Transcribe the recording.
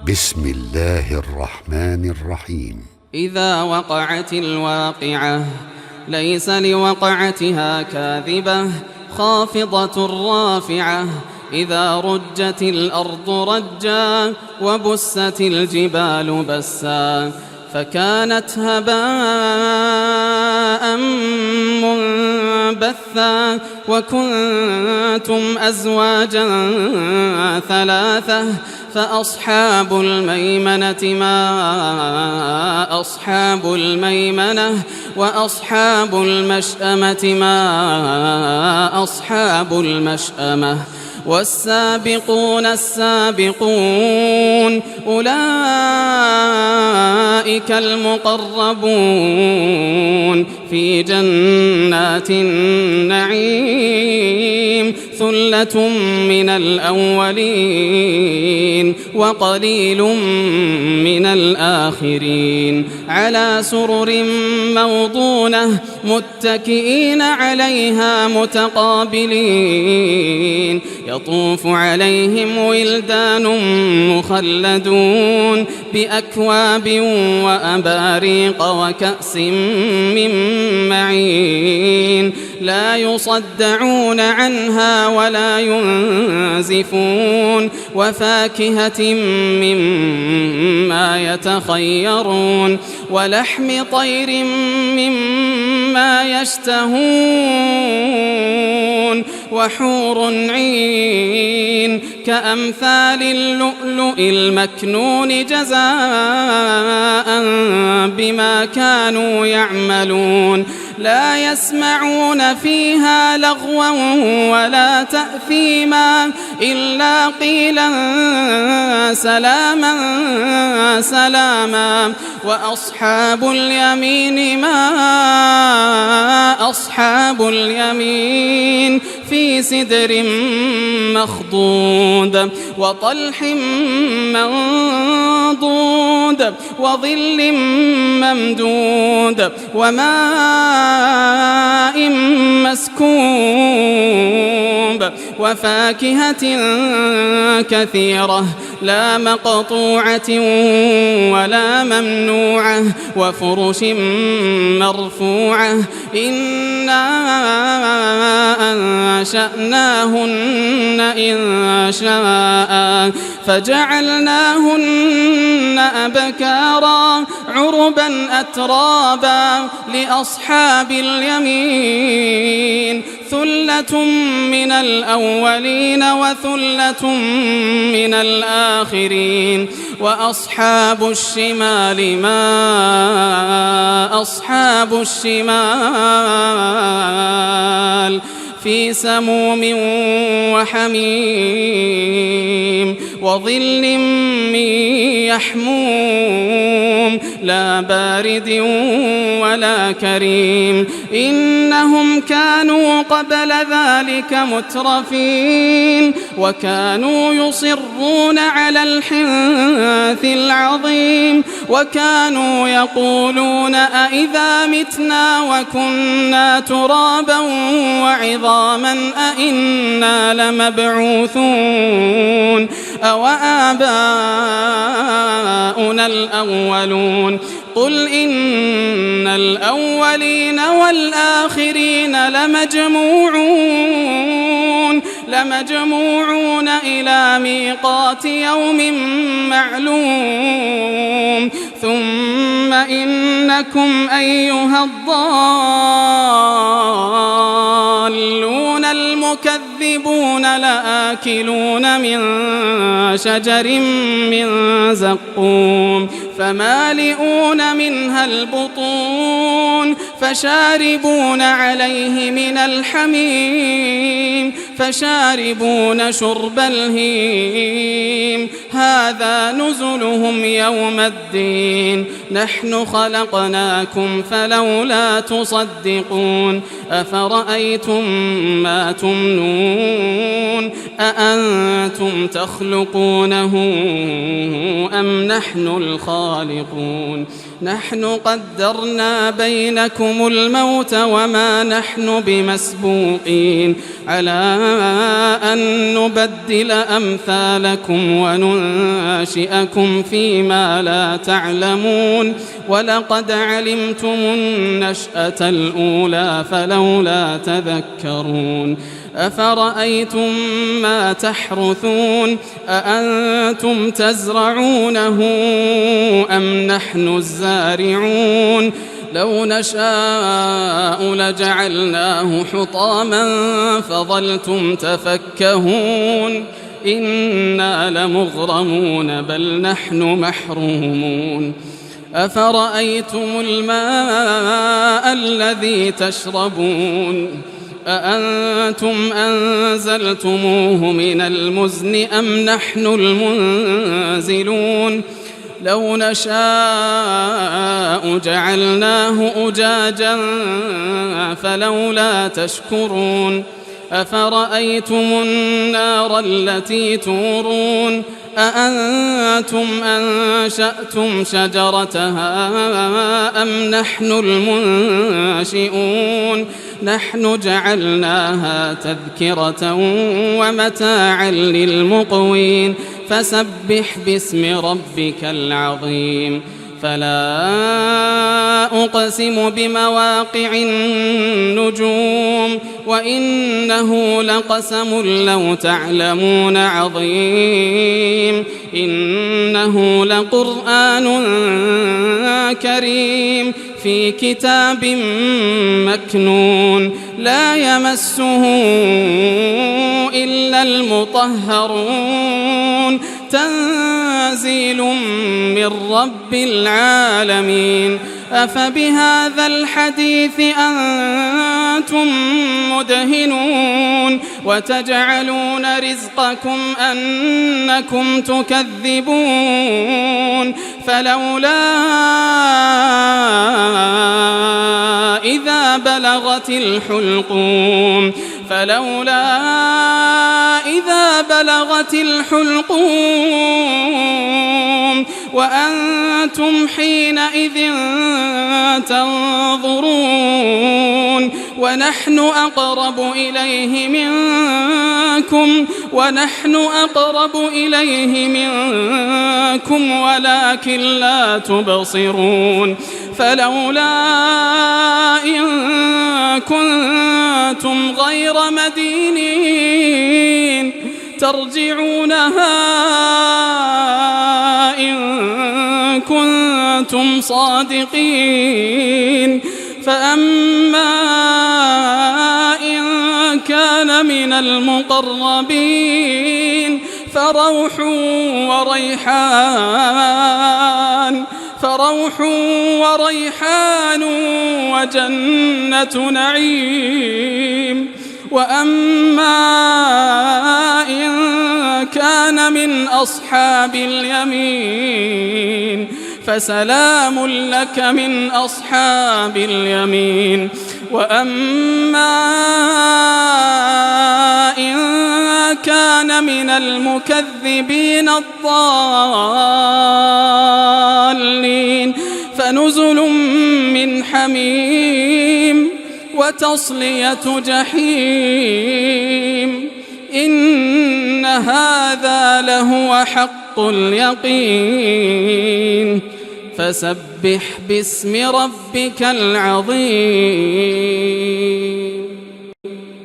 بسم الله الرحمن الرحيم. إذا وقعت الواقعة ليس لوقعتها كاذبة خافضة رافعة إذا رجت الأرض رجا وبست الجبال بسا فكانت هباء منبثا وكنتم أزواجا ثلاثة فأصحاب الميمنة ما أصحاب الميمنة وأصحاب المشأمة ما أصحاب المشأمة والسابقون السابقون أولئك المقربون في جنات النعيم ثلة من الأولين وقليل من الآخرين على سرر موضونة متكئين عليها متقابلين يطوف عليهم ولدان مخلدون بأكواب وأباريق وكأس من معين لا يصدعون عنها ولا ينزفون وفاكهة مما يتخيرون ولحم طير مما يشتهون وحور عين كأمثال اللؤلؤ المكنون جزاء بما كانوا يعملون لا يسمعون فيها لغوا ولا تأثيما إلا قيلا سلاما سلاما وأصحاب اليمين ما أصحاب اليمين في سدر مخضود وطلح منضود وظل ممدود وماء مسكوب وفاكهة كثيرة لا مقطوعة ولا ممنوعة وفرش مرفوعة إنا أنشأناهن إن شاء فجعلناهن أبكارا عربا أترابا لأصحاب اليمين ثلة من الأولين وثلة من الآخرين وأصحاب الشمال ما أصحاب الشمال في سموم وحميم وظل من يحموم لا بارد ولا كريم إنهم كانوا قبل ذلك مترفين وكانوا يصرون على الحنث العظيم وكانوا يقولون أئذا متنا وكنا ترابا وعظاما أئنا لمبعوثون أو آباؤنا الأولون قل إن الأولين والآخرين لمجموعون إلى ميقات يوم معلوم ثم إنكم أيها الضالون المكذبون لآكلون من شجر من زقوم فمالئون منها البطون فشاربون عليه من الحميم فشاربون شرب الهيم هذا نزلهم يوم الدين نحن خلقناكم فلولا تصدقون أفرأيتم ما تمنون أأنتم تخلقونه أم نحن الخالقون نحن قدرنا بينكم الموت وما نحن بمسبوقين على أن نبدل أمثالكم وننشئكم فيما لا تعلمون ولقد علمتم النشأة الأولى فلولا تذكرون أفرأيتم ما تحرثون أأنتم تزرعونه أم نحن الزارعون لو نشاء لجعلناه حطاما فظلتم تفكهون إنا لمغرمون بل نحن محرومون أفرأيتم الماء الذي تشربون أأنتم أنزلتموه من المزن أم نحن المنزلون لو نشاء جعلناه أجاجا فلولا تشكرون أفرأيتم النار التي تورون أأنتم أنشأتم شجرتها أم نحن المنشئون نحن جعلناها تذكرة ومتاعا للمقوين فسبح باسم ربك العظيم فلا أقسم بمواقع النجوم وإنه لقسم لو تعلمون عظيم إنه لقرآن كريم في كتاب مكنون لا يمسه إلا المطهرون تنزيل من رب العالمين أفبهذا الحديث أنتم مدهنون وتجعلون رزقكم أنكم تكذبون فلولا إذا بلغت الحلقوم وأنتم حينئذ تنظرون ونحن أقرب إليه منكم ولكن لا تبصرون فلولا إن كنتم غير مدينين ترجعونها إن كنتم صادقين فأما إن كان من المقربين فروح وريحان وجنة نعيم وأما إن كان من أصحاب اليمين فسلام لك من أصحاب اليمين وأما إن كان من المكذبين الضالين فنزل من حميم وتصلية جحيم إن هذا لهو حق اليقين فسبح باسم ربك العظيم.